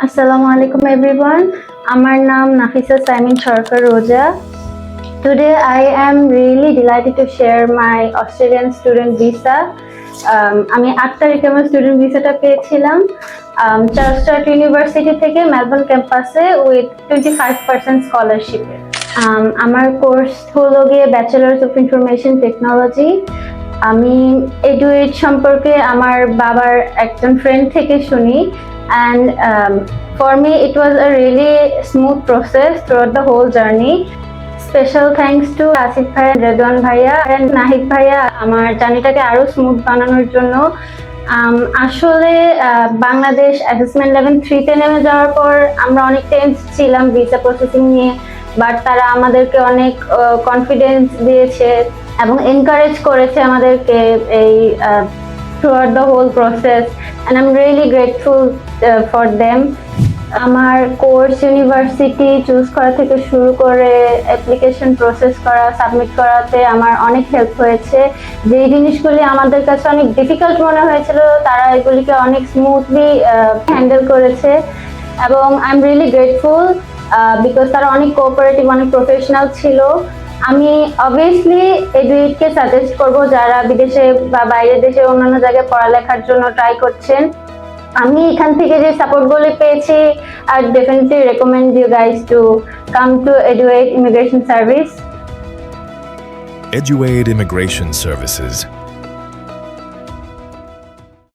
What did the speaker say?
Assalamu alaikum everyone. আমার নাম নাফিসা সাইমিন সরকার রোজা. Today I am really delighted to share my Australian student visa. আমি 8 তারিখে আমার স্টুডেন্ট ভিসাটা পেয়েছিলাম চার্লস স্টার্ট ইউনিভার্সিটি থেকে মেলবোর্ন ক্যাম্পাসে উইথ 25% স্কলারশিপে। আমার কোর্স হলো গিয়ে ব্যাচেলার্স অফ ইনফরমেশন টেকনোলজি। আমি এডুয়েট সম্পর্কে আমার বাবার একজন ফ্রেন্ড থেকে শুনি, and for me it was a really smooth process throughout the whole journey. Special thanks to Asif ভাইয়া, রেদওয়ান ভাইয়া and নাহিদ ভাইয়া আমার জার্নিটাকে আরো স্মুথ বানানোর জন্য। আসলে বাংলাদেশ অ্যাসেসমেন্ট লেভেল 3 তে নেমে যাওয়ার পর আমরা অনেক টেন্স ছিলাম ভিসা প্রসেসিং নিয়ে, বাট তারা আমাদেরকে অনেক কনফিডেন্স দিয়েছে এবং এনকারেজ করেছে আমাদেরকে এই throughout the whole process, and I'm really grateful for them. আমার কোর্স ইউনিভার্সিটি চুজ করা থেকে শুরু করে অ্যাপ্লিকেশন প্রসেস করা, সাবমিট করাতে আমার অনেক হেল্প হয়েছে। যে জিনিসগুলি আমাদের কাছে অনেক ডিফিকাল্ট মনে হয়েছিল তারা এগুলিকে অনেক স্মুথলি হ্যান্ডেল করেছে এবং I am really grateful because তারা অনেক কোঅপারেটিভ, অনেক প্রফেশনাল ছিল। আমি অবভিয়াসলি এডুকেটকে সাজেস্ট করব যারা বিদেশে বা বাইরের দেশে অন্যান্য জায়গায় পড়ালেখার জন্য ট্রাই করছেন। আমি এখান থেকে যে সাপোর্টগুলি পেয়েছি, I definitely recommend you guys to come to Eduate Immigration Service. Eduate Immigration Services